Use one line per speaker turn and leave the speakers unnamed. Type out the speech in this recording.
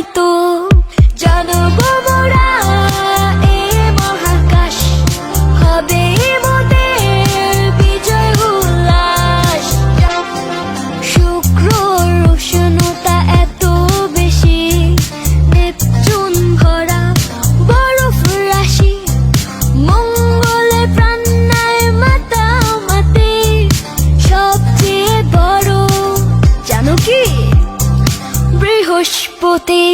হয়তো জানবো মোরা এ মহাকাশ হবে মোদের বিজয় উল্লাস। শুক্রর উষ্ণতা এত বেশি, নেপচুন ভরা বরফ রাশি, মঙ্গলে প্রাণ নেয় মাতামাতি। সবচেয়ে বড় জানো কি? বৃহস্পতি।